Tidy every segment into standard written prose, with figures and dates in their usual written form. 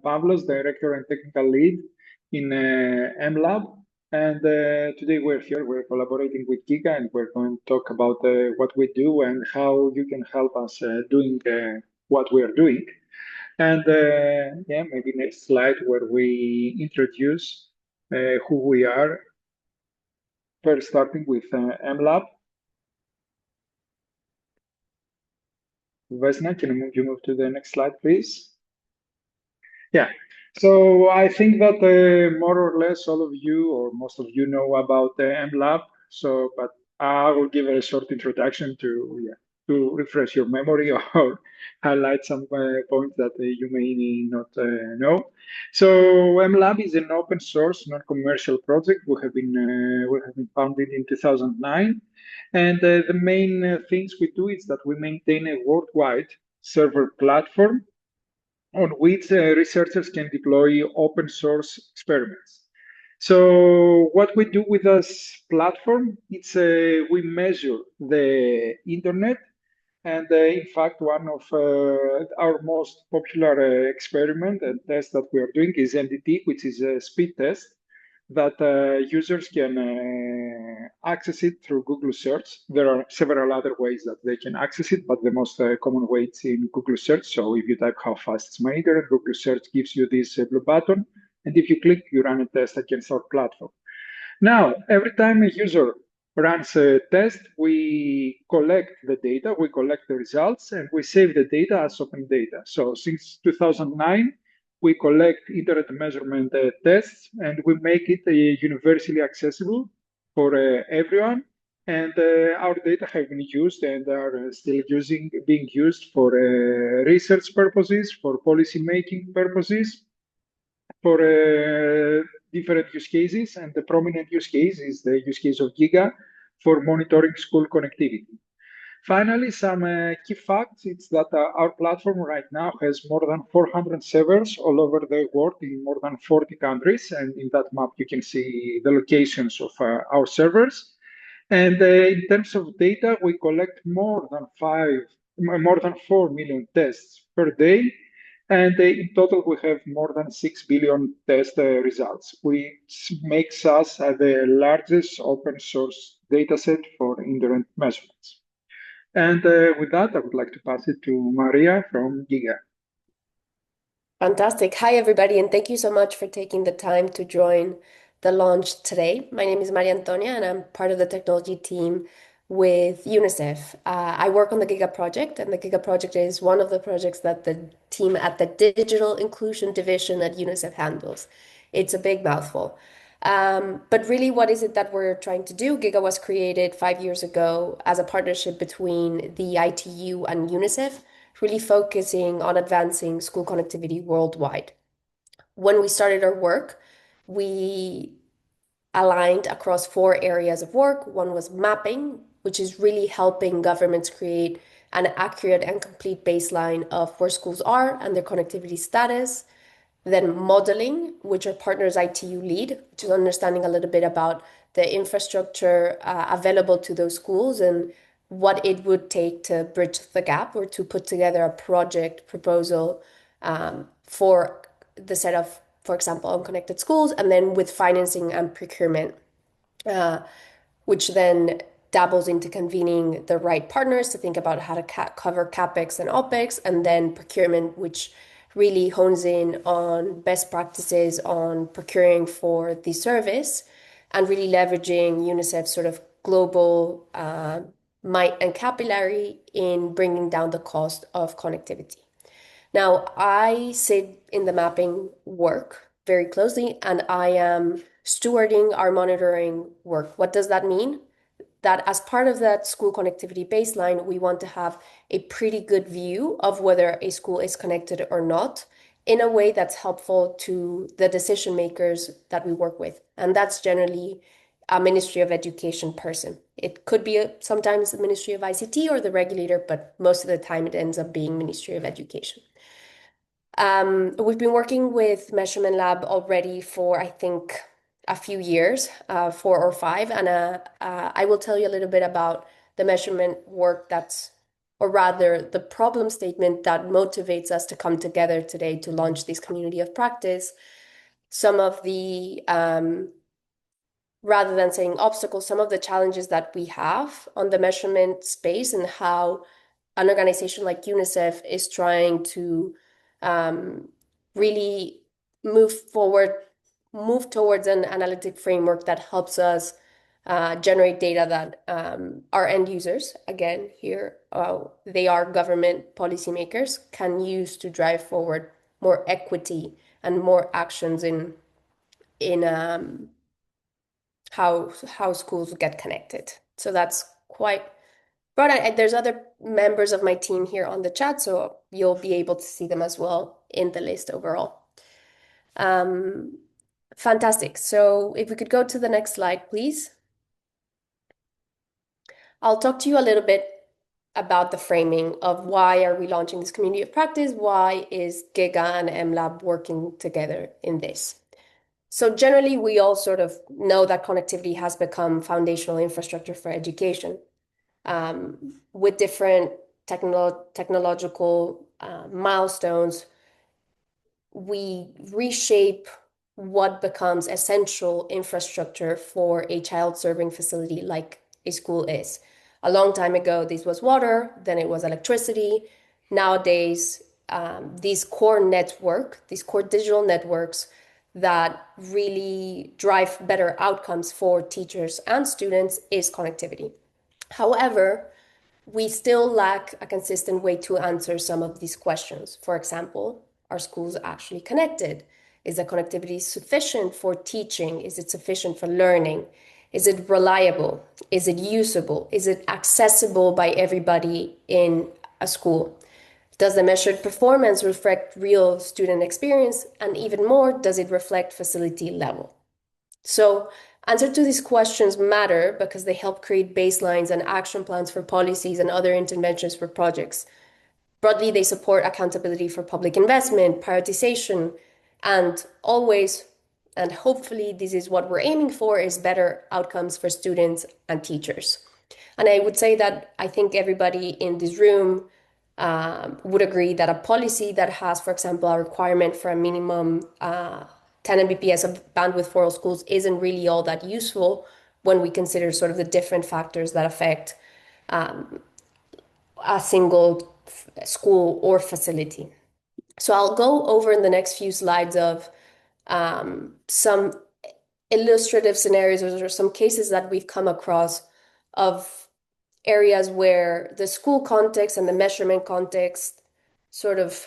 Pablos, Director and Technical Lead in MLab. And today we're here, we're collaborating with Giga, and we're going to talk about what we do and how you can help us doing what we're doing. And yeah, maybe next slide where we introduce who we are, first starting with MLab. Vesna, can you move to the next slide, please? Yeah. So I think that more or less all of you or most of you know about the MLab. So, but I will give a short introduction to refresh your memory or highlight some points that you may not know. So MLab is an open source, non-commercial project. We have been founded in 2009, and the main things we do is that we maintain a worldwide server platform on which researchers can deploy open source experiments. So what we do with this platform, it's we measure the internet, and in fact, one of our most popular experiment and test that we are doing is NDT, which is a speed test that users can access it through Google search. There are several other ways that they can access it, but the most common way is in Google search. So if you type how fast is my internet, Google search gives you this blue button. And if you click, you run a test against our platform. Now, every time a user runs a test, we collect the data, we collect the results, and we save the data as open data. So since 2009, we collect internet measurement tests, and we make it universally accessible for everyone. And our data have been used and are still being used for research purposes, for policy making purposes, for different use cases, and the prominent use case is the use case of Giga for monitoring school connectivity. Finally, some key facts, it's that our platform right now has more than 400 servers all over the world in more than 40 countries, and in that map you can see the locations of our servers. And in terms of data, we collect more than 4 million tests per day, and in total, we have more than 6 billion test results, which makes us the largest open source dataset for internet measurements. And with that, I would like to pass it to Maria from Giga. Fantastic. Hi, everybody, and thank you so much for taking the time to join the launch today. My name is Maria Antonia, and I'm part of the technology team with UNICEF. I work on the Giga project, and the Giga project is one of the projects that the team at the Digital Inclusion Division at UNICEF handles. It's a big mouthful. But really, what is it that we're trying to do? Giga was created 5 years ago as a partnership between the ITU and UNICEF, really focusing on advancing school connectivity worldwide. When we started our work, we aligned across four areas of work. One was mapping, which is really helping governments create an accurate and complete baseline of where schools are and their connectivity status. Then modeling, which our partners ITU lead, which is understanding a little bit about the infrastructure available to those schools and what it would take to bridge the gap or to put together a project proposal for the set of, for example, unconnected schools, and then with financing and procurement, which then dabbles into convening the right partners to think about how to cover CapEx and OpEx, and then procurement, which really hones in on best practices on procuring for the service and really leveraging UNICEF's sort of global might and capillary in bringing down the cost of connectivity. Now, I sit in the mapping work very closely, and I am stewarding our monitoring work. What does that mean? That as part of that school connectivity baseline, we want to have a pretty good view of whether a school is connected or not in a way that's helpful to the decision makers that we work with. And that's generally a Ministry of Education person. It could be sometimes the Ministry of ICT or the regulator, but most of the time it ends up being Ministry of Education. We've been working with Measurement Lab already for, I think, a few years, 4 or 5, and I will tell you a little bit about the measurement work that's or rather the problem statement that motivates us to come together today to launch this community of practice. Some of the rather than saying obstacles, some of the challenges that we have on the measurement space and how an organization like UNICEF is trying to um, really move forward, move towards an analytic framework that helps us generate data that our end users, again, here, they are government policymakers, can use to drive forward more equity and more actions in how schools get connected. So that's quite broad. There's other members of my team here on the chat, so you'll be able to see them as well in the list overall. Um, Fantastic. So if we could go to the next slide, please. I'll talk to you a little bit about the framing of why are we launching this community of practice? Why is Giga and MLab working together in this? So generally, we all sort of know that connectivity has become foundational infrastructure for education. With different technological milestones, we reshape what becomes essential infrastructure for a child-serving facility like a school is. A long time ago, this was water, then it was electricity. Nowadays, these core digital networks that really drive better outcomes for teachers and students is connectivity. However, we still lack a consistent way to answer some of these questions. For example, are schools actually connected? Is the connectivity sufficient for teaching? Is it sufficient for learning? Is it reliable? Is it usable? Is it accessible by everybody in a school? Does the measured performance reflect real student experience? And even more, does it reflect facility level? So, answer to these questions matter because they help create baselines and action plans for policies and other interventions for projects. Broadly, they support accountability for public investment, prioritization, and always, and hopefully this is what we're aiming for, is better outcomes for students and teachers. And I would say that I think everybody in this room would agree that a policy that has, for example, a requirement for a minimum 10 Mbps of bandwidth for all schools isn't really all that useful when we consider sort of the different factors that affect a single school or facility. So I'll go over in the next few slides of some illustrative scenarios or some cases that we've come across of areas where the school context and the measurement context sort of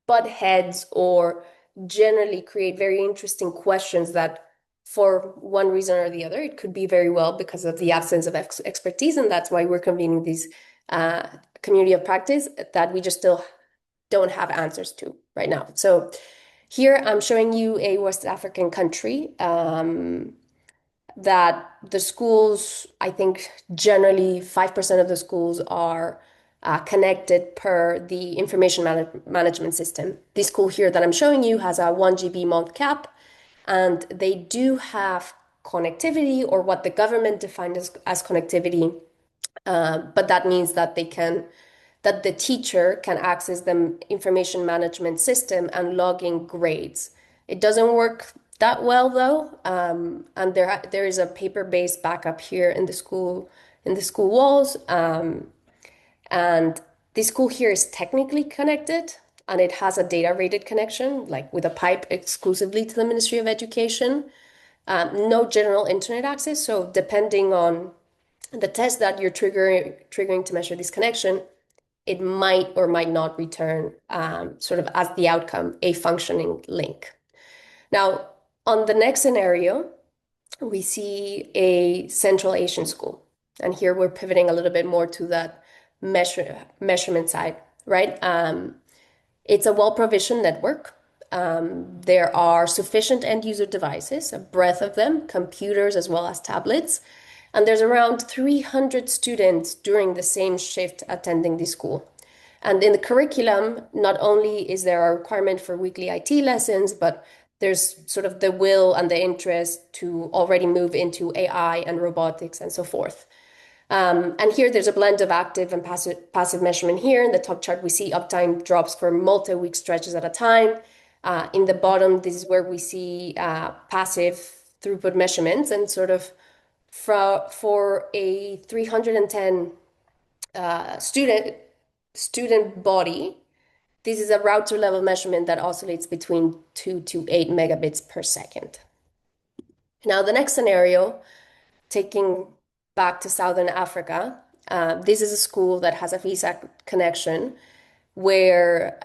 butt heads or generally create very interesting questions that for one reason or the other, it could be very well because of the absence of expertise. And that's why we're convening these community of practice that we just still don't have answers to right now. So here I'm showing you a West African country that the schools, I think generally 5% of the schools are connected per the information management system. This school here that I'm showing you has a 1 GB month cap, and they do have connectivity or what the government defined as connectivity, but that means that that the teacher can access the information management system and log in grades. It doesn't work that well though, and there is a paper-based backup here in the school walls, and this school here is technically connected, and it has a data rated connection, like with a pipe exclusively to the Ministry of Education. No general internet access, so depending on the test that you're triggering to measure this connection, it might or might not return sort of as the outcome a functioning link. Now, on the next scenario, we see a Central Asian school. And here we're pivoting a little bit more to that measurement side, right? It's a well-provisioned network. There are sufficient end user devices, a breadth of them, computers as well as tablets. And there's around 300 students during the same shift attending the school. And in the curriculum, not only is there a requirement for weekly IT lessons, but there's sort of the will and the interest to already move into AI and robotics and so forth. And here there's a blend of active and passive measurement here. In the top chart, we see uptime drops for multi-week stretches at a time. In the bottom, this is where we see passive throughput measurements and sort of for a 310 student body, this is a router level measurement that oscillates between 2 to 8 megabits per second. Now, the next scenario, taking back to Southern Africa, this is a school that has a visa connection where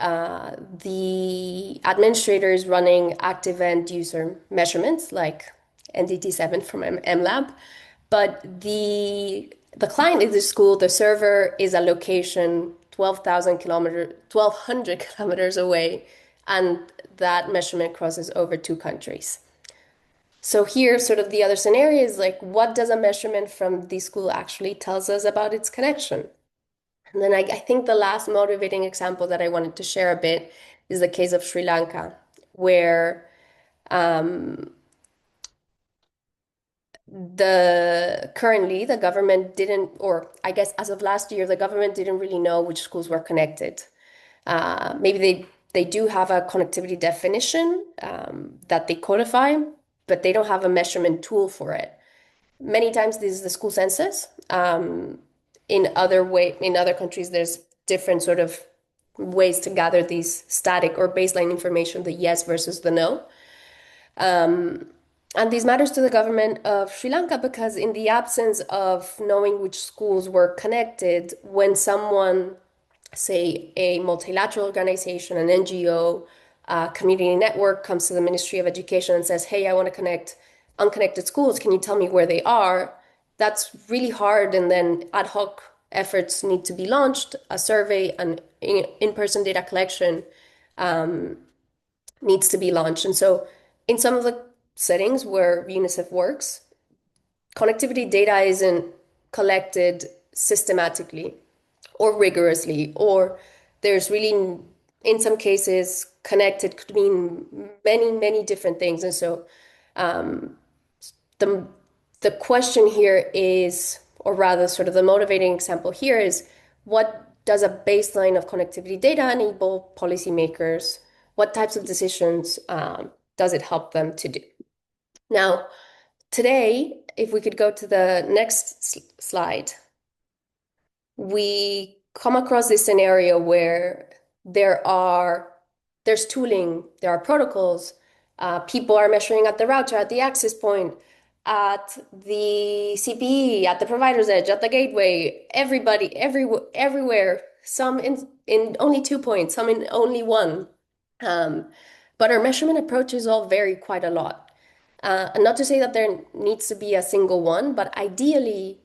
the administrator is running active end user measurements like NDT7 from MLab, but the client is the school, the server is a location 1,200 kilometers away, and that measurement crosses over two countries. So here, sort of the other scenario is like, what does a measurement from the school actually tells us about its connection? And then I think the last motivating example that I wanted to share a bit is the case of Sri Lanka, where the government didn't, or I guess as of last year, the government didn't really know which schools were connected. Maybe they do have a connectivity definition that they codify, but they don't have a measurement tool for it. Many times this is the school census. In other countries, there's different sort of ways to gather these static or baseline information, the yes versus the no. And this matters to the government of Sri Lanka because in the absence of knowing which schools were connected, when someone, say a multilateral organization, an NGO, community network comes to the Ministry of Education and says, hey, I want to connect unconnected schools. Can you tell me where they are? That's really hard. And then ad hoc efforts need to be launched, a survey, an in-person data collection needs to be launched. And so in some of the settings where UNICEF works, connectivity data isn't collected systematically or rigorously, or there's really, in some cases, connected could mean many, many different things. And so the the question here is, or rather sort of the motivating example here is, what does a baseline of connectivity data enable policymakers? What types of decisions does it help them to do? Now, today, if we could go to the next slide, we come across this scenario where there's tooling, there are protocols, people are measuring at the router, at the access point, at the CPE, at the provider's edge, at the gateway, everywhere, some in only 2 points, some in only one. But our measurement approaches all vary quite a lot. And not to say that there needs to be a single one, but ideally,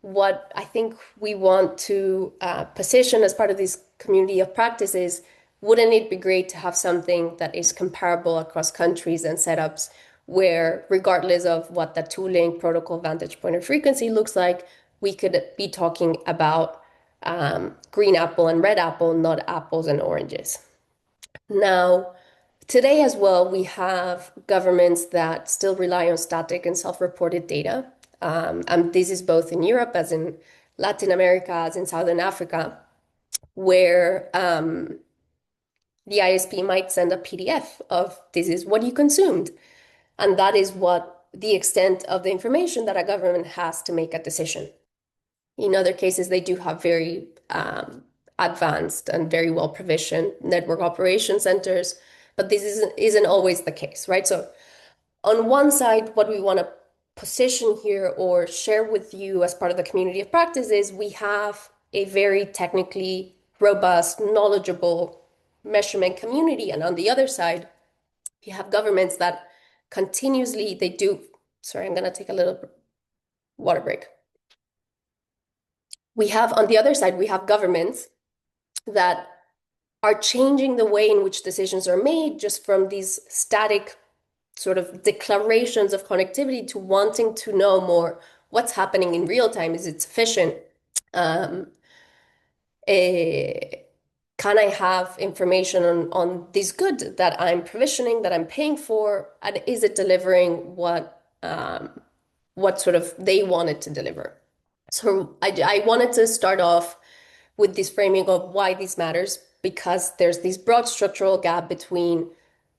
what I think we want to position as part of this community of practice is, wouldn't it be great to have something that is comparable across countries and setups where, regardless of what the tooling, protocol, vantage point, or frequency looks like, we could be talking about green apple and red apple, not apples and oranges. Now, today as well, we have governments that still rely on static and self-reported data. And this is both in Europe, as in Latin America, as in Southern Africa, where the ISP might send a PDF of this is what you consumed. And that is what the extent of the information that a government has to make a decision. In other cases, they do have very advanced and very well provisioned network operation centers, but this isn't always the case, right? So on one side, what we want to position here or share with you as part of the community of practice is we have a very technically robust, knowledgeable measurement community. And on the other side, you have governments that continuously, sorry, I'm going to take a little water break. On the other side, we have governments that are changing the way in which decisions are made just from these static sort of declarations of connectivity to wanting to know more what's happening in real time. Is it sufficient? Can I have information on this good that I'm provisioning, that I'm paying for, and is it delivering what sort of they wanted to deliver? So I wanted to start off with this framing of why this matters, because there's this broad structural gap between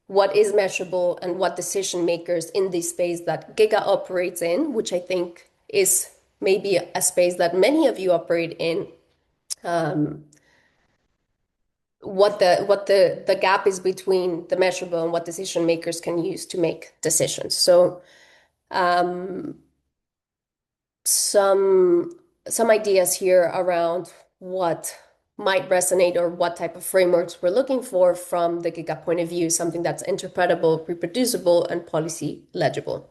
what is measurable and what decision makers in this space that Giga operates in, which I think is maybe a space that many of you operate in, um, what the gap is between the measurable and what decision makers can use to make decisions. So um, some some ideas here around what might resonate or what type of frameworks we're looking for from the Giga point of view, something that's interpretable, reproducible, and policy legible.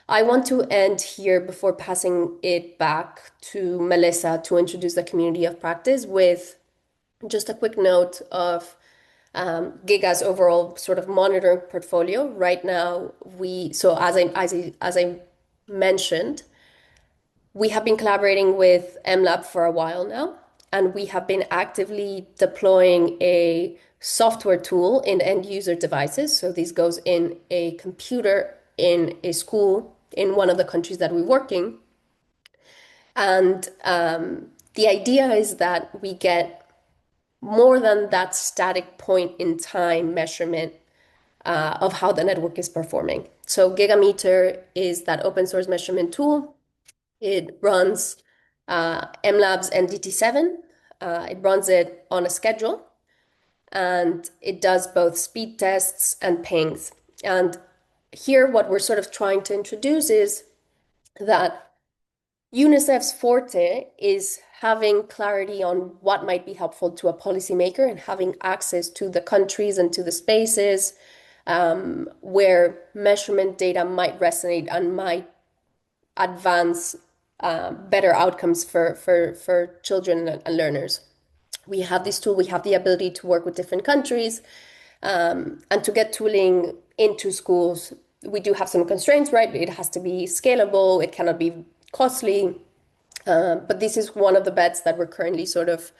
I want to end here before passing it back to Melissa to introduce the community of practice with just a quick note of Giga's overall sort of monitoring portfolio. Right now, so as I mentioned, we have been collaborating with MLab for a while now, and we have been actively deploying a software tool in end user devices. So this goes in a computer in a school in one of the countries that we work in. And the idea is that we get more than that static point in time measurement of how the network is performing. So Gigameter is that open source measurement tool. It runs MLab's MDT7. It runs it on a schedule, and it does both speed tests and pings. And here, what we're sort of trying to introduce is that UNICEF's forte is having clarity on what might be helpful to a policymaker and having access to the countries and to the spaces where measurement data might resonate and might advance better outcomes for children and learners. We have this tool, we have the ability to work with different countries and to get tooling into schools. We do have some constraints, right? It has to be scalable, it cannot be costly. But this is one of the bets that we're currently sort of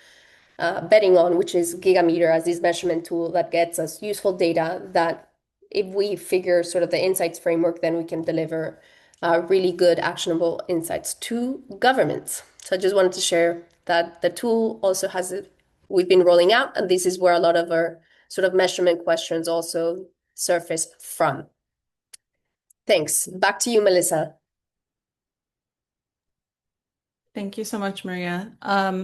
betting on, which is Gigameter as this measurement tool that gets us useful data that if we figure sort of the insights framework, then we can deliver really good actionable insights to governments. So I just wanted to share that the tool also we've been rolling out, and this is where a lot of our sort of measurement questions also surface from. Thanks. Back to you, Melissa. Thank you so much, Maria.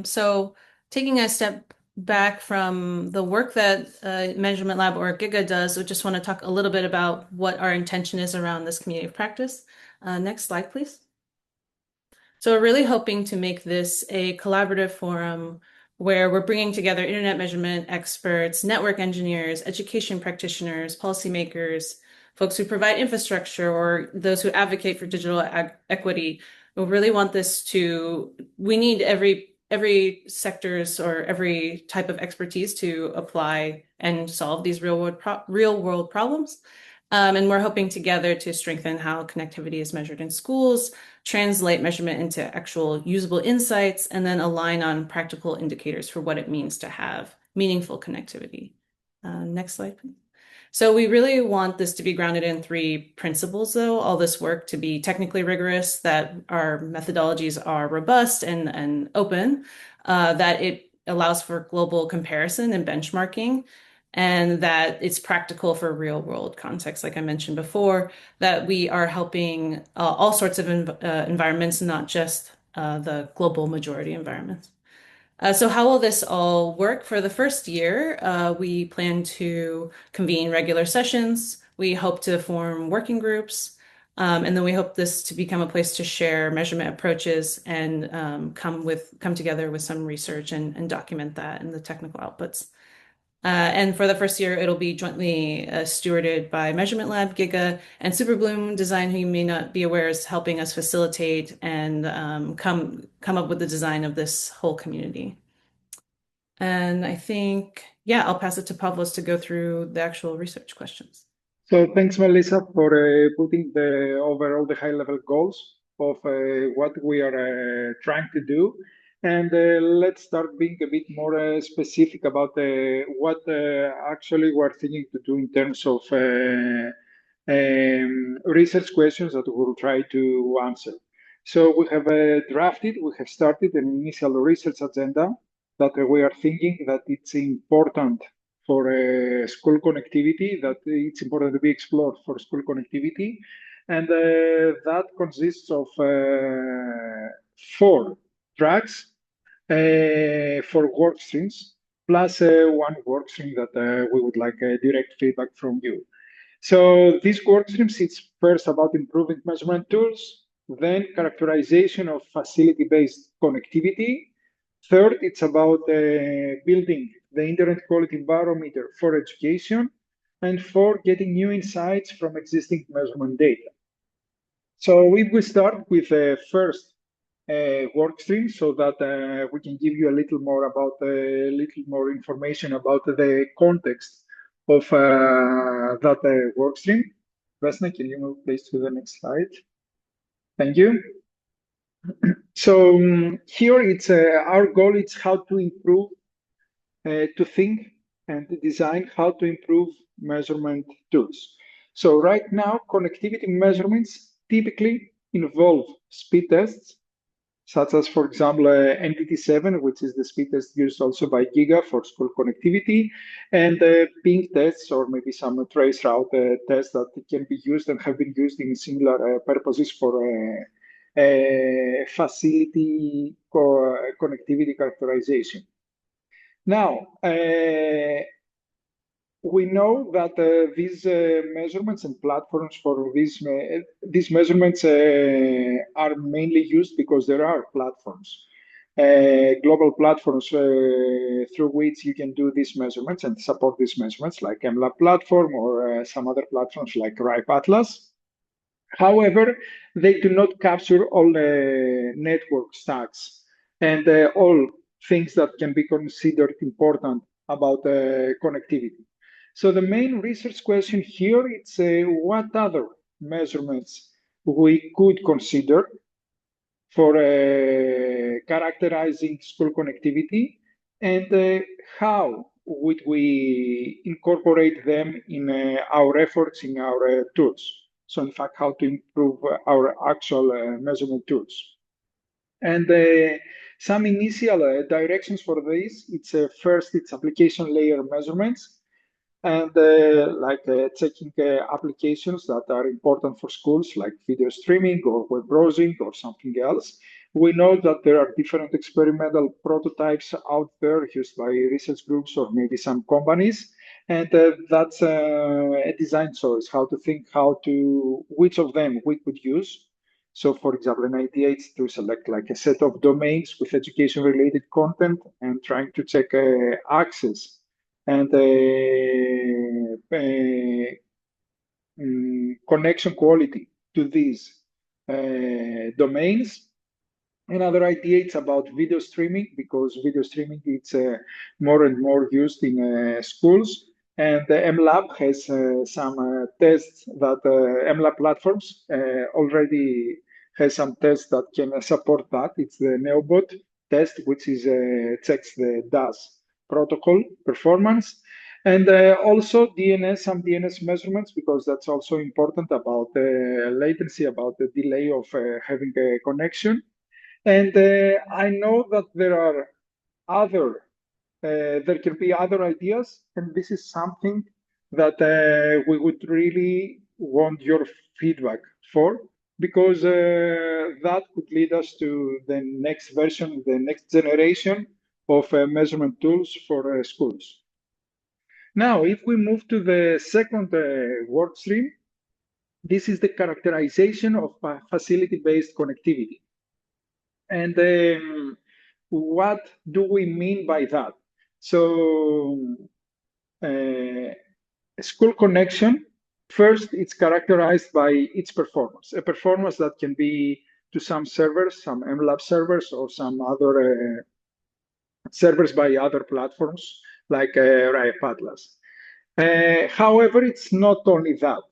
So taking a step back from the work that Measurement Lab or Giga does, I just want to talk a little bit about what our intention is around this community of practice. Next slide, please. So we're really hoping to make this a collaborative forum where we're bringing together internet measurement experts, network engineers, education practitioners, policymakers, folks who provide infrastructure, or those who advocate for digital equity. We really want this we need every sectors or every type of expertise to apply and solve these real world problems. And we're hoping together to strengthen how connectivity is measured in schools, translate measurement into actual usable insights, and then align on practical indicators for what it means to have meaningful connectivity. Next slide, please. So we really want this to be grounded in three principles, though, all this work to be technically rigorous, that our methodologies are robust and open, that it allows for global comparison and benchmarking, and that it's practical for real world context, like I mentioned before, that we are helping all sorts of environments, not just the global majority environments. So how will this all work? For the first year, we plan to convene regular sessions. We hope to form working groups. And then we hope this to become a place to share measurement approaches and come together with some research and document that in the technical outputs. And for the first year, it'll be jointly stewarded by Measurement Lab, Giga, and Superbloom Design, who you may not be aware is helping us facilitate and come up with the design of this whole community. And I think, yeah, I'll pass it to Pavlos to go through the actual research questions. So thanks, Melissa, for putting the overall the high-level goals of what we are trying to do. And let's start being a bit more specific about what actually we're thinking to do in terms of research questions that we'll try to answer. So we have we have started an initial research agenda that we are thinking that it's important for school connectivity, that it's important to be explored for school connectivity. And that consists of 4 tracks, 4 work streams, plus 1 work stream that we would like direct feedback from you. So these work streams, it's first about improving measurement tools, then characterization of facility-based connectivity. Third, it's about building the internet quality barometer for education. And four, getting new insights from existing measurement data. So if we start with the first work stream, so that we can give you a little more about a little more information about the context of that work stream. Vesna, can you move please to the next slide? Thank you. So here it's our goal is how to improve, to think and design how to improve measurement tools. So right now, connectivity measurements typically involve speed tests, such as, for example, NTT7, which is the speed test used also by Giga for school connectivity, and ping tests, or maybe some trace route tests that can be used and have been used in similar purposes for facility connectivity characterization. Now, we know that these measurements and platforms for these measurements are mainly used because there are platforms, global platforms through which you can do these measurements and support these measurements, like MLab platform or some other platforms like RIPE Atlas. However, they do not capture all the network stacks and all things that can be considered important about connectivity. So the main research question here is what other measurements we could consider for characterizing school connectivity, and how would we incorporate them in our efforts, in our tools. So in fact, how to improve our actual measurement tools. And some initial directions for this, it's first, it's application layer measurements, and checking applications that are important for schools, like video streaming or web browsing or something else. We know that there are different experimental prototypes out there used by research groups or maybe some companies, and that's a design choice, how to think which of them we could use. So for example, an idea is to select like a set of domains with education related content and trying to check access and connection quality to these domains. Another idea is about video streaming, because video streaming is more and more used in schools. And the MLab has some tests that MLab platforms already has some tests that can support that. It's the NeoBot test, which is checks the DAS protocol performance. And also DNS, some DNS measurements, because that's also important about latency, about the delay of having a connection. And I know that there can be other ideas, and this is something that we would really want your feedback for, because that could lead us to the next version, the next generation of measurement tools for schools. Now, if we move to the second work stream, this is the characterization of facility-based connectivity. And what do we mean by that? So, school connection, first, it's characterized by its performance, a performance that can be to some servers, some MLab servers, or some other servers by other platforms like RIPE Atlas. However, it's not only that.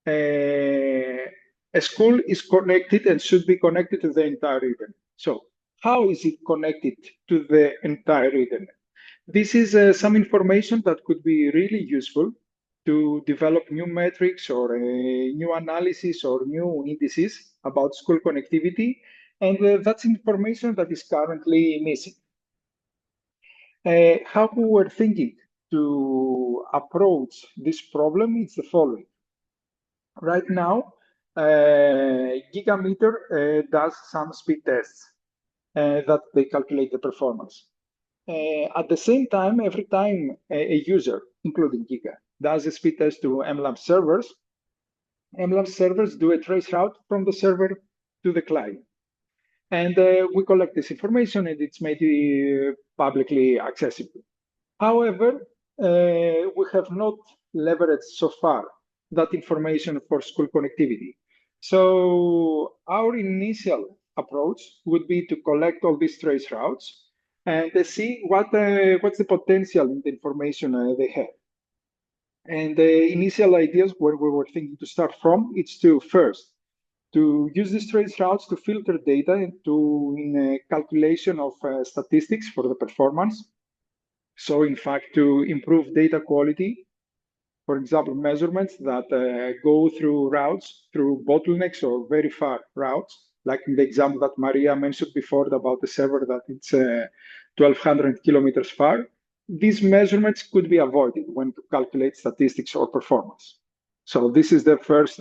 A school is connected and should be connected to the entire internet. So how is it connected to the entire internet? This is some information that could be really useful to develop new metrics or new analysis or new indices about school connectivity. And that's information that is currently missing. How we were thinking to approach this problem is the following. Right now, Gigameter does some speed tests that they calculate the performance. At the same time, every time a user, including Giga, does a speed test to MLab servers do a trace route from the server to the client. And we collect this information and it's made publicly accessible. However, we have not leveraged so far that information for school connectivity. So our initial approach would be to collect all these trace routes and see what's the potential in the information they have. And the initial ideas where we were thinking to start from, it's to first, to use these trace routes to filter data in calculation of statistics for the performance. So in fact, to improve data quality, for example, measurements that go through routes, through bottlenecks or very far routes, like in the example that Maria mentioned before about the server that it's 1,200 kilometers far. These measurements could be avoided when to calculate statistics or performance. So this is the first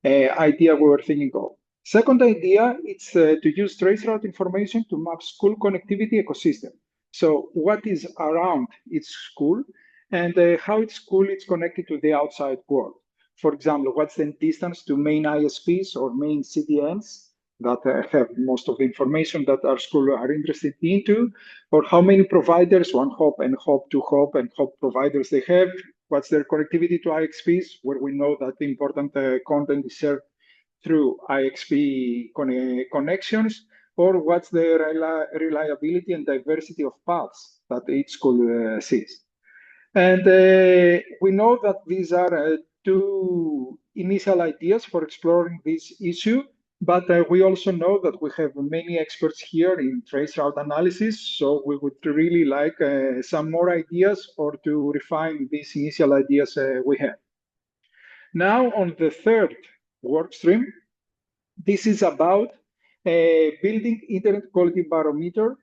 idea we were thinking of. Second idea, it's to use traceroute information to map school connectivity ecosystem. So what is around its school and how its school is connected to the outside world. For example, what's the distance to main ISPs or main CDNs that have most of the information that our school are interested into, or how many providers, one hop and hop, two hop and hop providers they have, what's their connectivity to IXPs, where we know that the important content is served through IXP connections, or what's the reliability and diversity of paths that each school sees. And we know that these are two initial ideas for exploring this issue, but we also know that we have many experts here in traceroute analysis, so we would really like some more ideas or to refine these initial ideas we have. Now on the third work stream, this is about building internet quality barometer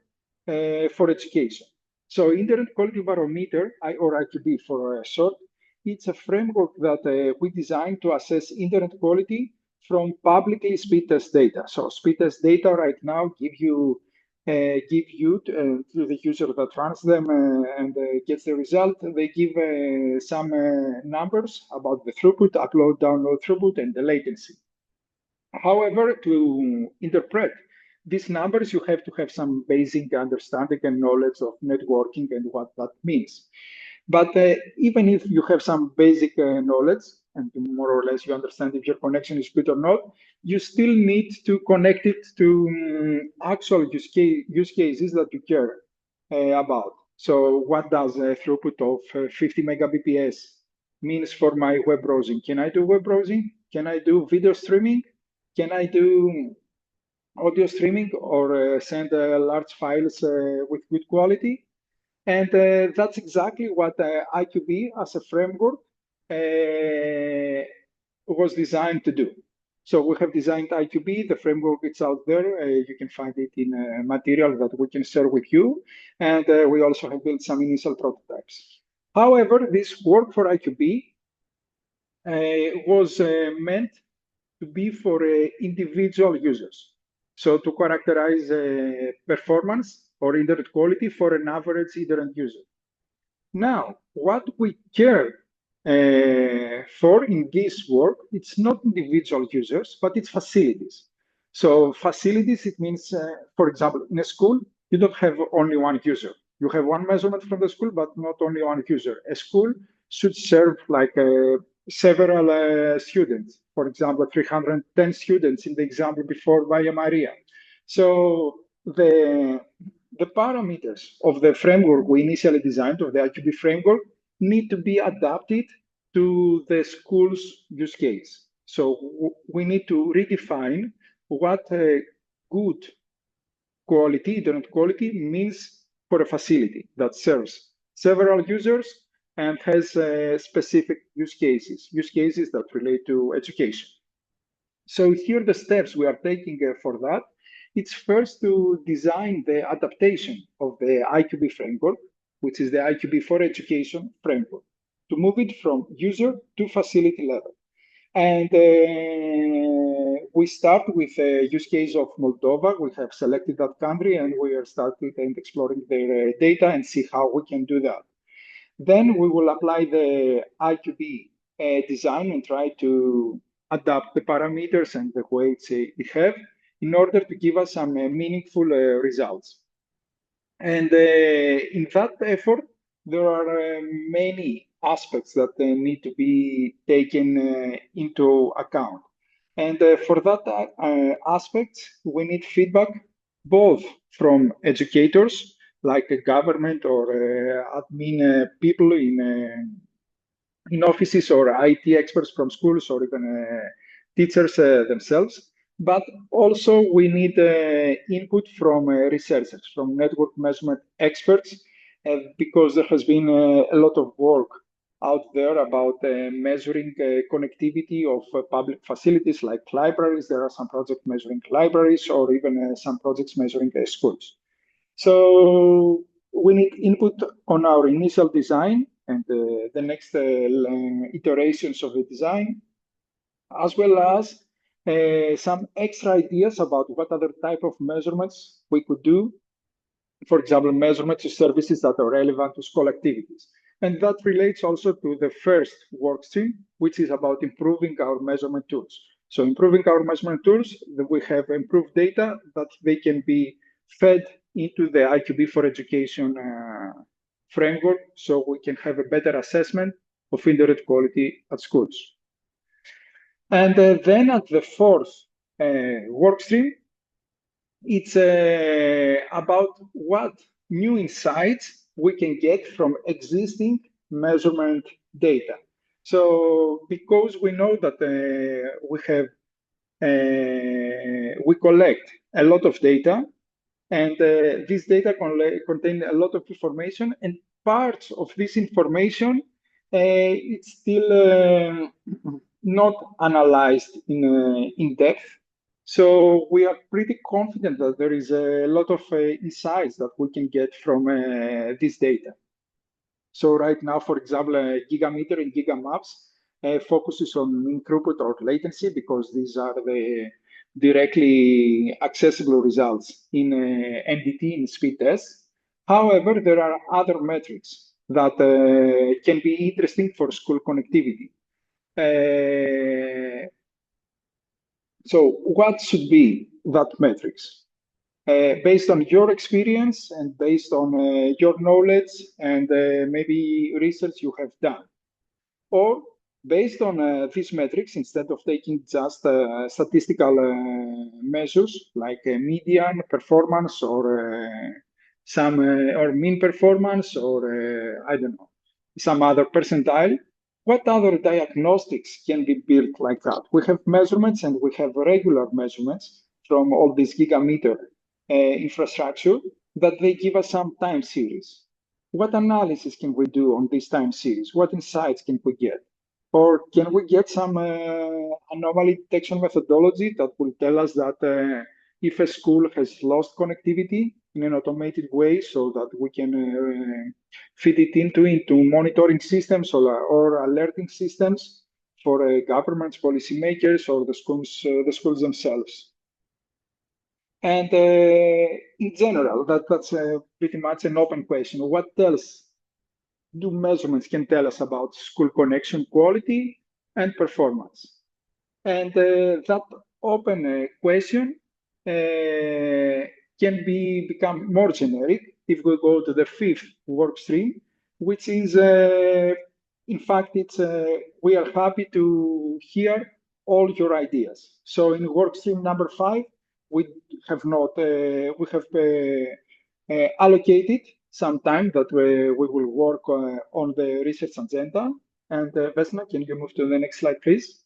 for education. So internet quality barometer, or IQB for short, it's a framework that we designed to assess internet quality from publicly speed test data. So speed test data right now give you to the user that runs them and gets the result. They give some numbers about the throughput, upload, download throughput, and the latency. However, to interpret these numbers, you have to have some basic understanding and knowledge of networking and what that means. But even if you have some basic knowledge and more or less you understand if your connection is good or not, you still need to connect it to actual use cases that you care about. So what does a throughput of 50 megabps means for my web browsing? Can I do web browsing? Can I do video streaming? Can I do audio streaming or send large files with good quality? And that's exactly what IQB as a framework was designed to do. So we have designed IQB, the framework is out there. You can find it in material that we can share with you. And we also have built some initial prototypes. However, this work for IQB was meant to be for individual users. So to characterize performance or internet quality for an average internet user. Now, what we care for in this work, it's not individual users, but it's facilities. So facilities, it means, for example, in a school, you don't have only one user. You have one measurement from the school, but not only one user. A school should serve like several students. For example, 310 students in the example before by Maria. So the parameters of the framework we initially designed, of the IQB framework, need to be adapted to the school's use case. So we need to redefine what good quality, internet quality means for a facility that serves several users and has specific use cases that relate to education. So here the steps we are taking for that. It's first to design the adaptation of the IQB framework, which is the IQB for education framework, to move it from user to facility level. And we start with a use case of Moldova. We have selected that country and we are starting and exploring their data and see how we can do that. Then we will apply the IQB design and try to adapt the parameters and the weights it have in order to give us some meaningful results. And in that effort, there are many aspects that need to be taken into account. And for that aspect, we need feedback both from educators, like a government or admin people in offices, or IT experts from schools, or even teachers themselves. But also we need input from researchers, from network measurement experts, because there has been a lot of work out there about measuring connectivity of public facilities like libraries. There are some projects measuring libraries, or even some projects measuring schools. So we need input on our initial design and the next iterations of the design, as well as some extra ideas about what other type of measurements we could do. For example, measurements of services that are relevant to school activities. And that relates also to the first work stream, which is about improving our measurement tools. So improving our measurement tools, we have improved data that they can be fed into the IQB for education framework, so we can have a better assessment of internet quality at schools. And then at the fourth work stream, it's about what new insights we can get from existing measurement data. So because we know that we collect a lot of data, and this data contain a lot of information, and parts of this information it's still not analyzed in depth. So we are pretty confident that there is a lot of insights that we can get from this data. So right now, for example, Gigameter and Gigamaps focuses on mean throughput or latency, because these are the directly accessible results in NDT, in speed tests. However, there are other metrics that can be interesting for school connectivity. So what should be that metrics? Based on your experience and based on your knowledge and maybe research you have done. Or based on these metrics, instead of taking just statistical measures like median performance, or some or mean performance, or I don't know, some other percentile, what other diagnostics can be built like that? We have measurements, and we have regular measurements from all this gigameter infrastructure that they give us some time series. What analysis can we do on this time series? What insights can we get? Or can we get some anomaly detection methodology that will tell us that if a school has lost connectivity in an automated way, so that we can feed it into monitoring systems or alerting systems for governments, policymakers, or the schools themselves. And in general, that's pretty much an open question. What else do measurements can tell us about school connection quality and performance? And that open question can become more generic if we go to the fifth work stream, which is, in fact, it's we are happy to hear all your ideas. So in work stream number 5, we have not we have allocated some time that we will work on the research agenda. And Vesna, can you move to the next slide, please?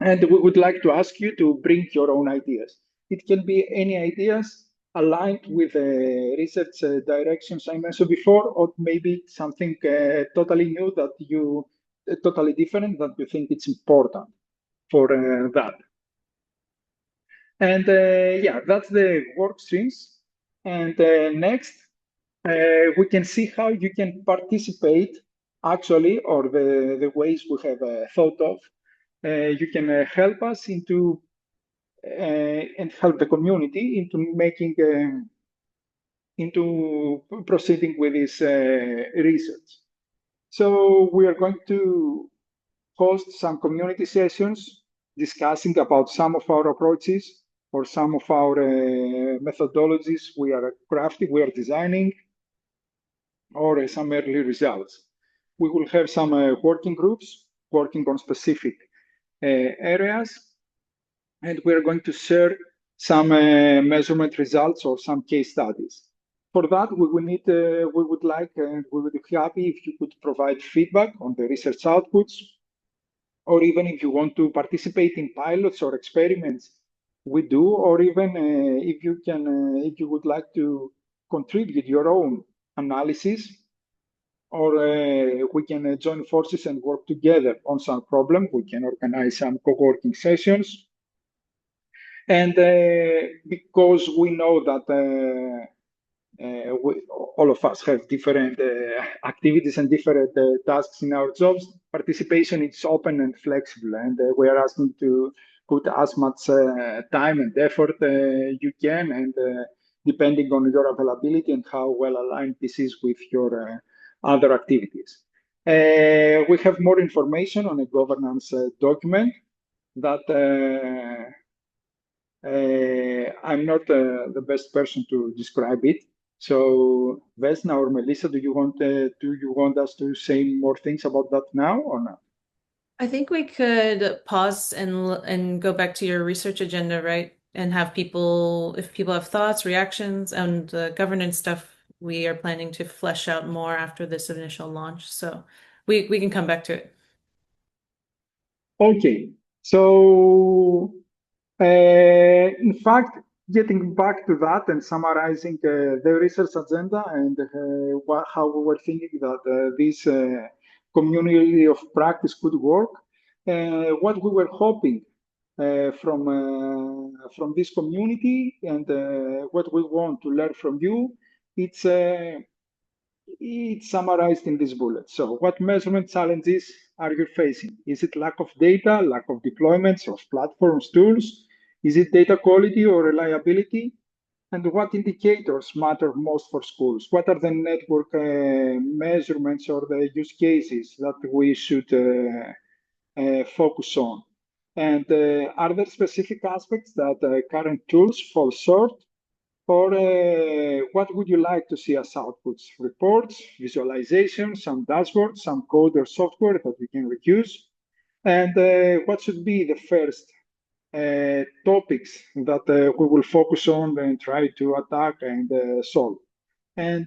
And we would like to ask you to bring your own ideas. It can be any ideas aligned with the research directions I mentioned before, or maybe something totally new that you, totally different that you think it's important for that. And yeah, that's the work streams. And next, we can see how you can participate actually, or the ways we have thought of. You can help us into and help the community into making into proceeding with this research. So we are going to host some community sessions discussing about some of our approaches or some of our methodologies we are crafting, we are designing, or some early results. We will have some working groups working on specific areas, and we're going to share some measurement results or some case studies. For that, we will need, we would like, and we would be happy if you could provide feedback on the research outputs, or even if you want to participate in pilots or experiments we do, or even if you can, if you would like to contribute your own analysis, or we can join forces and work together on some problem. We can organize some co-working sessions. And because we know that all of us have different activities and different tasks in our jobs, participation is open and flexible, and we are asking to put as much time and effort you can, and depending on your availability and how well aligned this is with your other activities. We have more information on a governance document that I'm not the best person to describe it. So, Vesna or Melissa, do you want us to say more things about that now or not? I think we could pause and go back to your research agenda, right? And have people, if people have thoughts, reactions, and governance stuff, we are planning to flesh out more after this initial launch. So we can come back to it. Okay. So, in fact, getting back to that and summarizing the research agenda and how we were thinking that this community of practice could work, what we were hoping from this community and what we want to learn from you, it's it's summarized in this bullet. So, what measurement challenges are you facing? Is it lack of data, lack of deployments of platforms, tools? Is it data quality or reliability? And what indicators matter most for schools? What are the network measurements or the use cases that we should focus on? And are there specific aspects that current tools fall short? Or what would you like to see as outputs? Reports, visualizations, some dashboards, some code or software that we can reuse? And what should be the first topics that we will focus on and try to attack and solve? And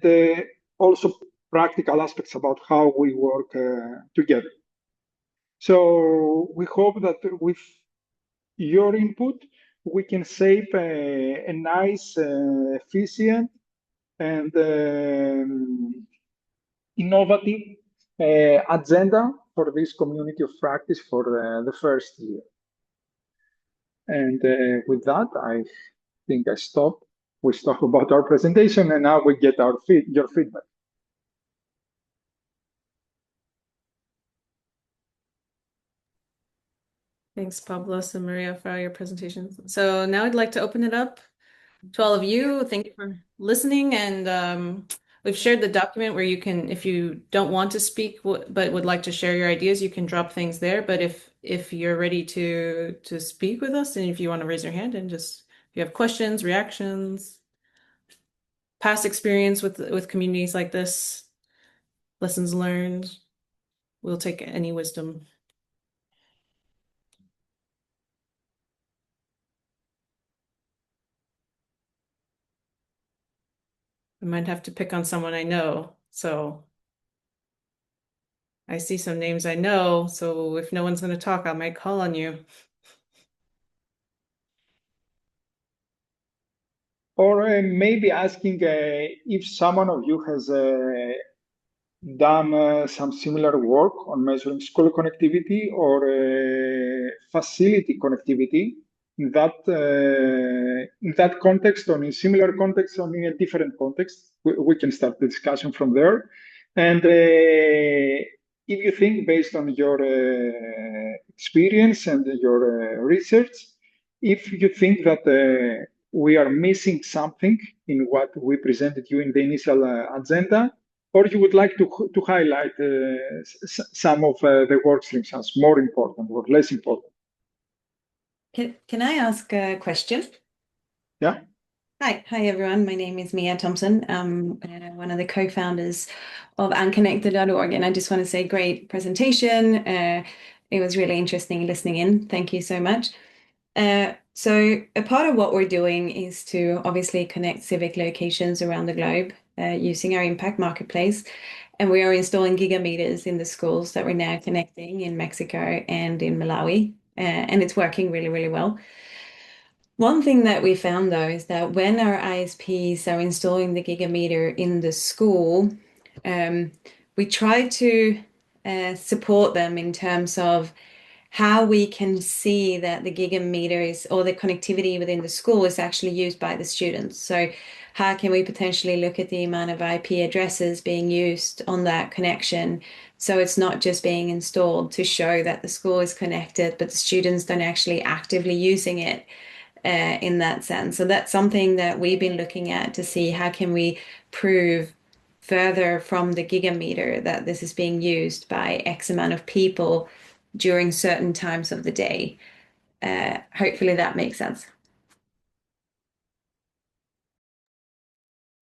also practical aspects about how we work together. So we hope that with your input, we can shape a nice, efficient, and innovative agenda for this community of practice for the first year. And with that, I think I stop. We talk about our presentation, and now we get your feedback. Thanks, Pablos and Maria, for all your presentations. So now I'd like to open it up to all of you. Thank you for listening. And we've shared the document where you can, if you don't want to speak but would like to share your ideas, you can drop things there. But if you're ready to speak with us, and if you want to raise your hand and just if you have questions, reactions, past experience with communities like this, lessons learned, we'll take any wisdom. I might have to pick on someone I know. So I see some names I know. So if no one's going to talk, I might call on you. Or maybe asking if someone of you has done some similar work on measuring school connectivity or facility connectivity in that context or in similar context or in a different context. We can start the discussion from there. And if you think based on your experience and your research, if you think that we are missing something in what we presented you in the initial agenda, or you would like to highlight some of the work streams as more important or less important? Can I ask a question? Yeah. Hi everyone. My name is Mia Thompson. I'm one of the co-founders of unconnected.org, and I just want to say great presentation. It was really interesting listening in. Thank you so much. So a part of what we're doing is to obviously connect civic locations around the globe using our impact marketplace. And we are installing gigameters in the schools that we're now connecting in Mexico and in Malawi. And it's working really, really well. One thing that we found though is that when our ISPs are installing the gigameter in the school, we try to support them in terms of how we can see that the gigameter is, or the connectivity within the school is actually used by the students. So how can we potentially look at the amount of IP addresses being used on that connection? So it's not just being installed to show that the school is connected, but the students don't actually actively using it in that sense. So that's something that we've been looking at to see how can we prove further from the gigameter that this is being used by X amount of people during certain times of the day. Hopefully that makes sense.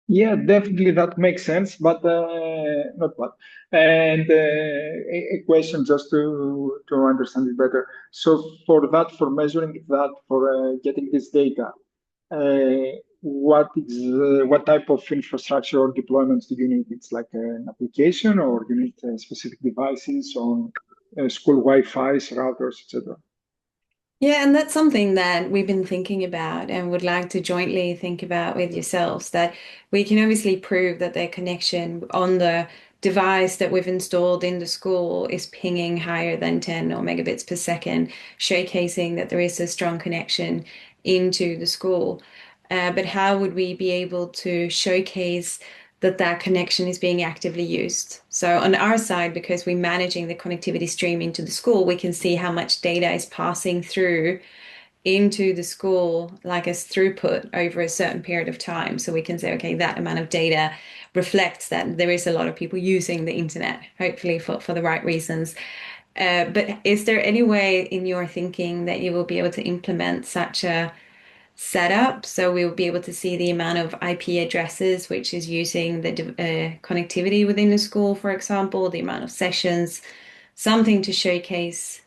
Yeah, definitely that makes sense, but not what. And a question just to understand it better. So for measuring that, for getting this data, what type of infrastructure or deployments do you need? It's like an application, or you need specific devices on school Wi-Fi's, routers, etc. Yeah, and that's something that we've been thinking about and would like to jointly think about with yourselves, that we can obviously prove that their connection on the device that we've installed in the school is pinging higher than 10 or megabits per second, showcasing that there is a strong connection into the school. But how would we be able to showcase that that connection is being actively used? So on our side, because we're managing the connectivity stream into the school, we can see how much data is passing through into the school, like as throughput over a certain period of time. So we can say, okay, that amount of data reflects that there is a lot of people using the internet, hopefully for the right reasons. But is there any way in your thinking that you will be able to implement such a setup, so we will be able to see the amount of IP addresses which is using the connectivity within the school, for example, the amount of sessions, something to showcase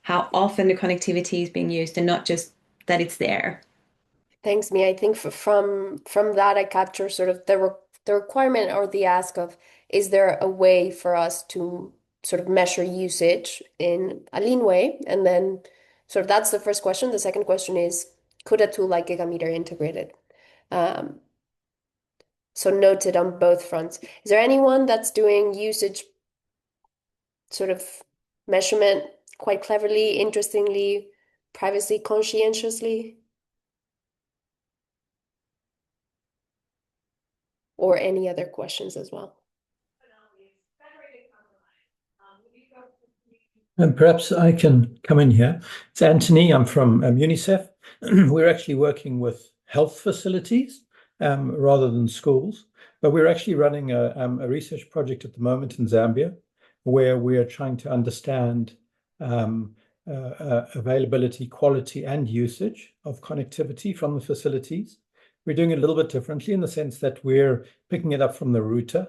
how often the connectivity is being used and not just that it's there. Thanks, Mia. I think from that I capture sort of the requirement or the ask of, is there a way for us to sort of measure usage in a lean way? And then sort of that's the first question. The second question is, could a tool like Gigameter integrate it? So noted on both fronts. Is there anyone that's doing usage sort of measurement quite cleverly, interestingly, privacy conscientiously? Or any other questions as well? And perhaps I can come in here. It's Anthony. I'm from UNICEF. We're actually working with health facilities rather than schools, but we're actually running a research project at the moment in Zambia, where we are trying to understand availability, quality, and usage of connectivity from the facilities. We're doing it a little bit differently in the sense that we're picking it up from the router.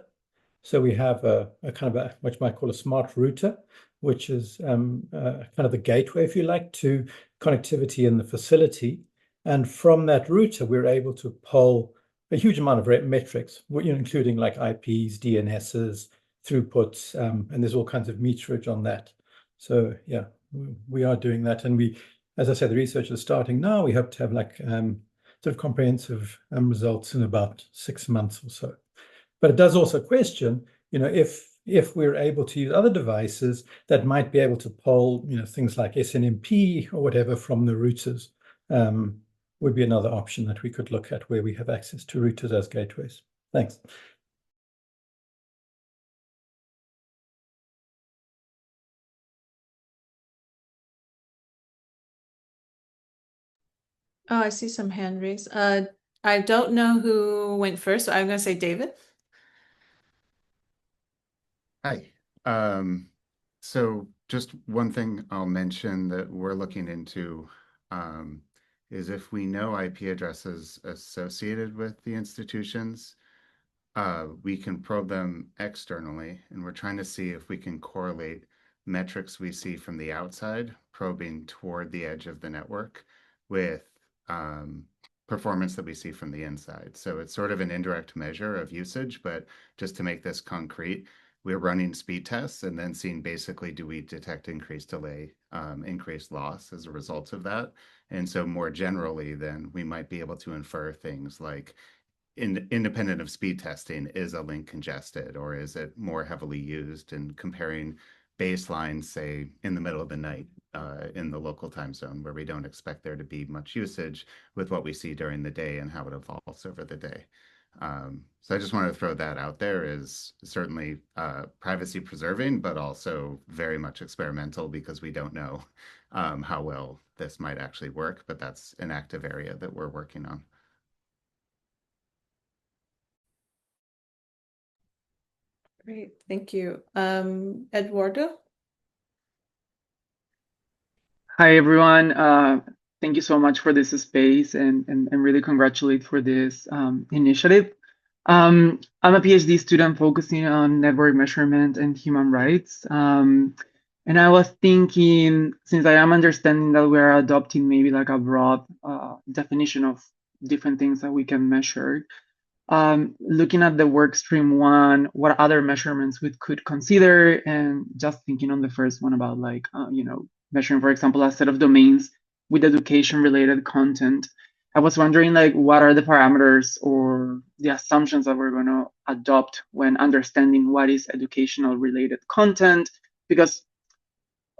So we have a kind of what you might call a smart router, which is kind of the gateway, if you like, to connectivity in the facility. And from that router, we're able to pull a huge amount of metrics, including like IPs, DNSs, throughputs, and there's all kinds of meterage on that. So yeah, we are doing that. And we, as I said, the research is starting now. We hope to have like sort of comprehensive results in about 6 months or so. But it does also question, if we're able to use other devices that might be able to poll, things like SNMP or whatever from the routers, would be another option that we could look at where we have access to routers as gateways. Thanks. Oh, I see some hand raised. I don't know who went first, so I'm going to say David. Hi. So just one thing I'll mention that we're looking into is if we know IP addresses associated with the institutions, we can probe them externally, and we're trying to see if we can correlate metrics we see from the outside, probing toward the edge of the network, with performance that we see from the inside. So it's sort of an indirect measure of usage, but just to make this concrete, we're running speed tests and then seeing basically, do we detect increased delay, increased loss as a result of that? And so more generally, then we might be able to infer things like, independent of speed testing, is a link congested or is it more heavily used, and comparing baselines, say, in the middle of the night in the local time zone where we don't expect there to be much usage with what we see during the day and how it evolves over the day. So I just wanted to throw that out there. Is certainly privacy preserving, but also very much experimental because we don't know how well this might actually work, but that's an active area that we're working on. Great, thank you. Eduardo? Hi, everyone. Thank you so much for this space and really congratulate for this initiative. I'm a PhD student focusing on network measurement and human rights. And I was thinking, since I am understanding that we are adopting maybe like a broad definition of different things that we can measure, looking at the work stream one, what other measurements we could consider, and just thinking on the first one about like, measuring, for example, a set of domains with education related content. I was wondering like, what are the parameters or the assumptions that we're going to adopt when understanding what is educational related content? Because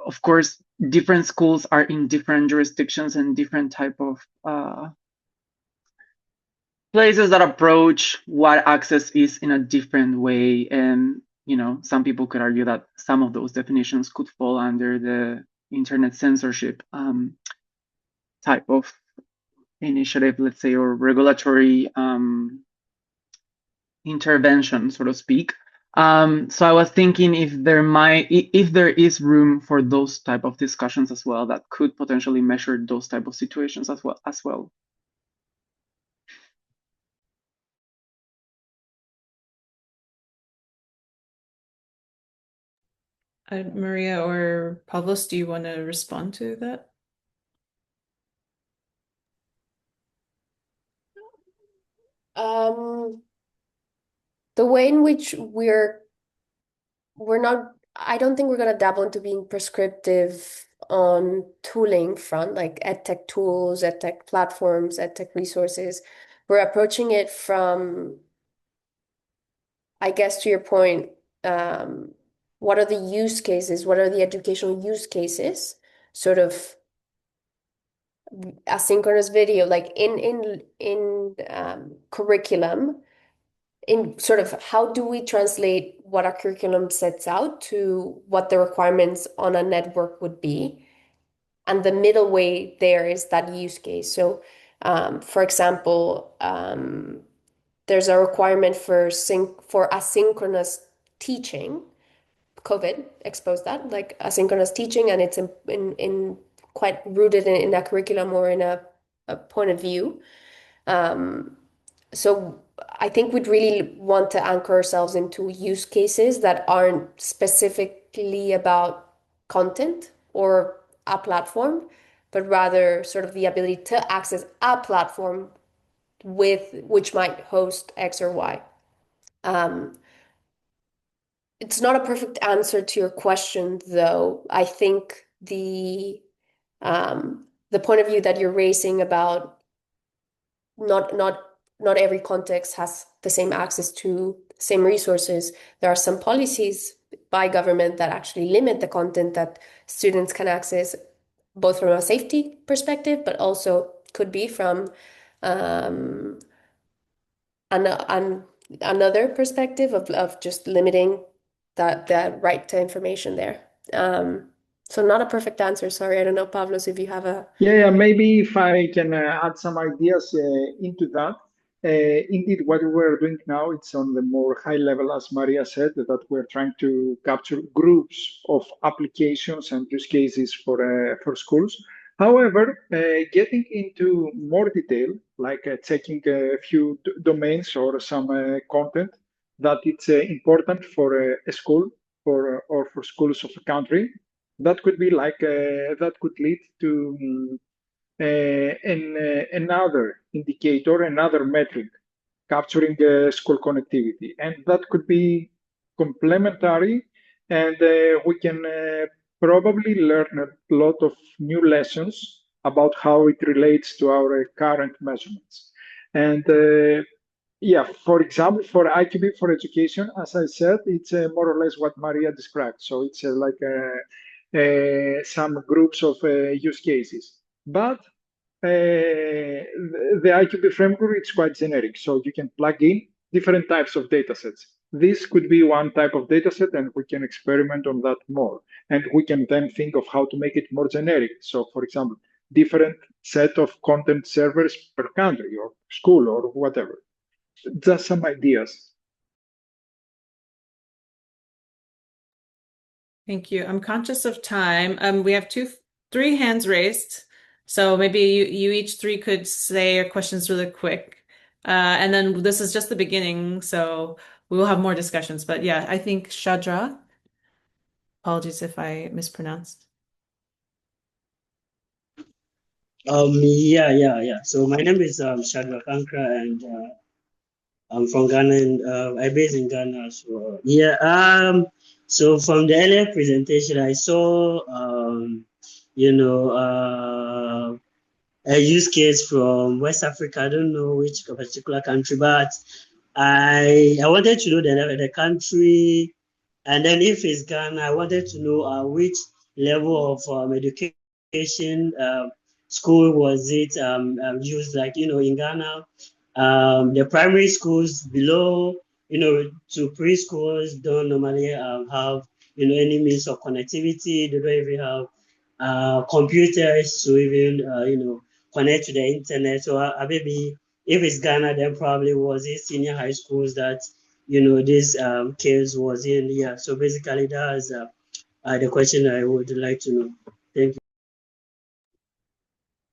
of course, different schools are in different jurisdictions and different type of places that approach what access is in a different way. And, some people could argue that some of those definitions could fall under the internet censorship type of initiative, let's say, or regulatory intervention, so to speak. So I was thinking if there is room for those type of discussions as well that could potentially measure those type of situations as well. Maria or Pavlos, do you want to respond to that? The way in which we're not, I don't think we're going to dabble into being prescriptive on tooling front, like edtech tools, edtech platforms, edtech resources. We're approaching it from, I guess, to your point, what are the use cases? What are the educational use cases? Sort of asynchronous video, like in curriculum, in sort of how do we translate what our curriculum sets out to what the requirements on a network would be? And the middle way there is that use case. So, for example, there's a requirement for asynchronous teaching. COVID exposed that, like asynchronous teaching, and it's in quite rooted in a curriculum or in a point of view. So I think we'd really want to anchor ourselves into use cases that aren't specifically about content or a platform, but rather sort of the ability to access a platform which might host X or Y. It's not a perfect answer to your question, though. I think the point of view that you're raising about not every context has the same access to same resources. There are some policies by government that actually limit the content that students can access, both from a safety perspective, but also could be from um, another perspective of just limiting that right to information there. So not a perfect answer. Sorry, I don't know, Pavlos, if you have a. Yeah, maybe if I can add some ideas into that. Indeed, what we're doing now, it's on the more high level, as Maria said, that we're trying to capture groups of applications and use cases for schools. However, getting into more detail, like checking a few domains or some content that it's important for a school or for schools of a country, that could be like that could lead to another indicator, another metric capturing school connectivity, and that could be complementary, and we can probably learn a lot of new lessons about how it relates to our current measurements. And yeah, for example, for IQB for education, as I said, it's more or less what Maria described. So it's like some groups of use cases. But the IQB framework is quite generic, so you can plug in different types of data sets. This could be one type of data set, and we can experiment on that more. And we can then think of how to make it more generic. So, for example, different set of content servers per country or school or whatever. Just some ideas. Thank you. I'm conscious of time. We have three hands raised. So maybe you each three could say your questions really quick. And then this is just the beginning, so we will have more discussions. But yeah, I think Shadra, apologies if I mispronounced. Yeah. So my name is Shadrach Ankra, and I'm from Ghana, and I based in Ghana. So yeah. So from the earlier presentation, I saw you know a use case from West Africa. I don't know which particular country, but I wanted to know the country, and then if it's Ghana, I wanted to know which level of education school was it used, like, in Ghana, the primary schools below, to preschools don't normally have, any means of connectivity. They don't even have computers to even, connect to the internet. So maybe if it's Ghana, then probably was it senior high schools that, this case was in. Yeah. So basically that's the question I would like to know. Thank you.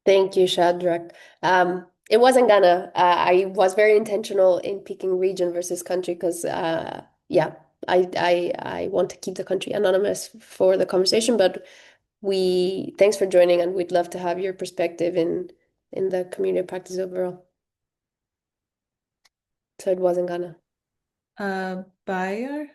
Thank you, Shadrach. It wasn't Ghana. I was very intentional in picking region versus country because, yeah, I want to keep the country anonymous for the conversation. But thanks for joining, and we'd love to have your perspective in the community practice overall. So it wasn't Ghana. Bayer?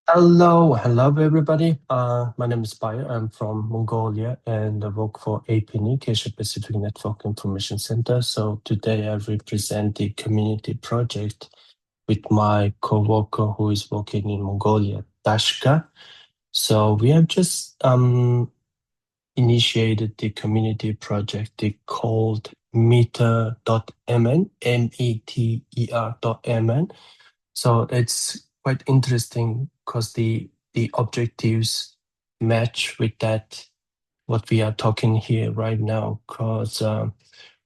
Hello everybody. My name is Bayer. I'm from Mongolia and I work for APNIC, Asia Pacific Network Information Center. So today I represent the community project with my co-worker who is working in Mongolia, Dashka. So we have just initiated the community project they called meter.mn, meter.mn. So it's quite interesting because the objectives match with that what we are talking here right now. Because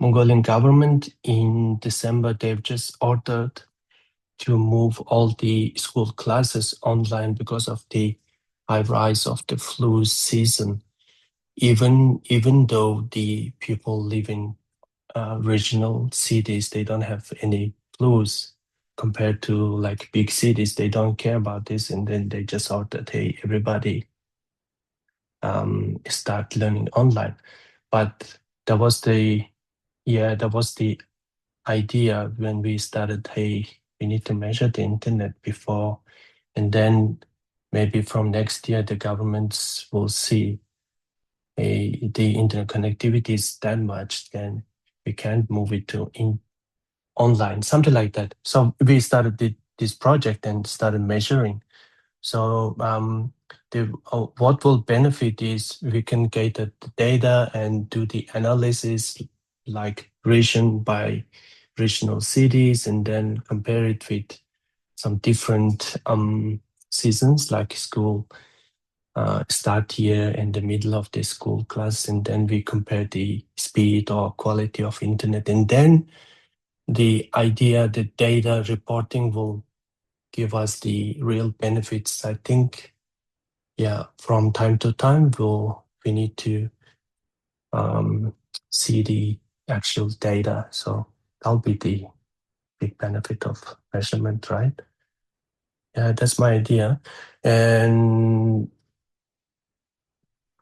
Mongolian government in December they've just ordered to move all the school classes online because of the high rise of the flu season. Even though the people live in regional cities, they don't have any flus compared to like big cities. They don't care about this, and then they just ordered, hey, everybody start learning online. But that was the idea when we started, hey, we need to measure the internet before, and then maybe from next year the governments will see the internet connectivity is that much, then we can't move it to online, something like that. So we started this project and started measuring. So what will benefit is we can get the data and do the analysis like region by regional cities, and then compare it with some different seasons like school start year and the middle of the school class, and then we compare the speed or quality of internet, and then the data reporting will give us the real benefits. I think, yeah, from time to time we need to see the actual data. So that'll be the big benefit of measurement, right? Yeah, that's my idea, and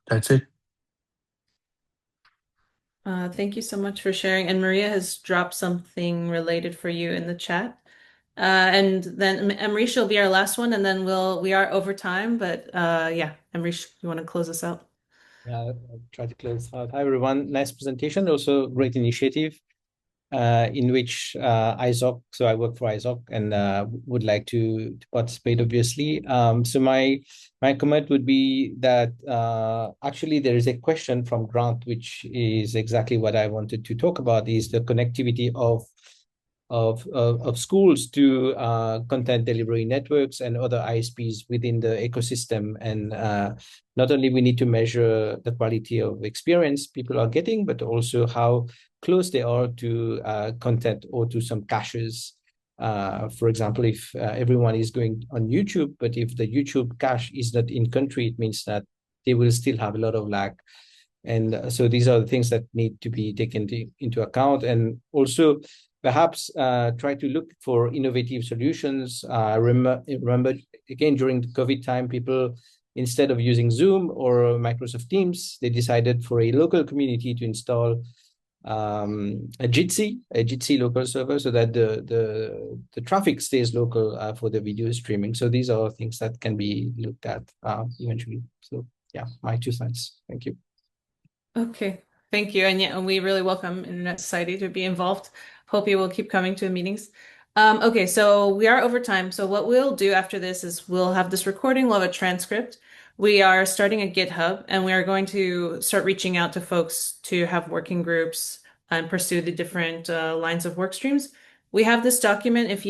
that's it. Thank you so much for sharing. And Maria has dropped something related for you in the chat. And then Amrish will be our last one, and then we are over time, but yeah, Amrish, you want to close us out? Yeah, I'll try to close out. Hi, everyone. Nice presentation. Also, great initiative in which ISOC, so I work for ISOC and would like to participate, obviously. So my comment would be that actually there is a question from Grant, which is exactly what I wanted to talk about, is the connectivity of schools to content delivery networks and other ISPs within the ecosystem. And not only we need to measure the quality of experience people are getting, but also how close they are to content or to some caches. For example, if everyone is going on YouTube, but if the YouTube cache is not in country, it means that they will still have a lot of lag. And so these are the things that need to be taken into account. And also perhaps try to look for innovative solutions. Remember, again, during the COVID time, people, instead of using Zoom or Microsoft Teams, they decided for a local community to install a Jitsi local server, so that the traffic stays local for the video streaming. So these are things that can be looked at eventually. So yeah, my 2 cents. Thank you. Okay, thank you. And yeah, we really welcome Internet Society to be involved. Hope you will keep coming to meetings. Okay, so we are over time. So what we'll do after this is we'll have this recording, we'll have a transcript. We are starting a GitHub, and we are going to start reaching out to folks to have working groups and pursue the different lines of work streams. We have this document. If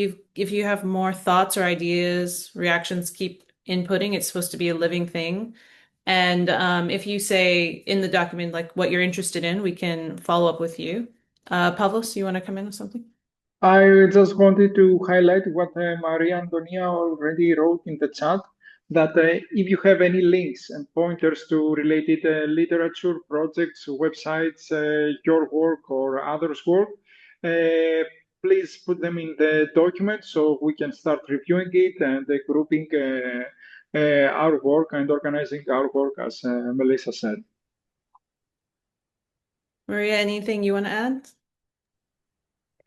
you have more thoughts or ideas, reactions, keep inputting. It's supposed to be a living thing. And if you say in the document like what you're interested in, we can follow up with you. Pavlos, you want to come in with something? I just wanted to highlight what Maria Antonia already wrote in the chat, that if you have any links and pointers to related literature, projects, websites, your work or others' work, please put them in the document so we can start reviewing it and grouping our work and organizing our work, as Melissa said. Maria, anything you want to add?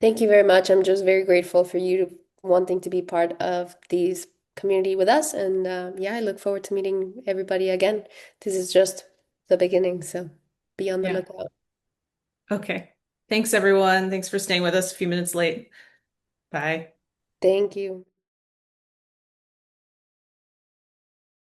Thank you very much. I'm just very grateful for you wanting to be part of these community with us. And yeah, I look forward to meeting everybody again. This is just the beginning, so be on the Yeah. lookout. Okay. Thanks, everyone. Thanks for staying with us a few minutes late. Bye. Thank you.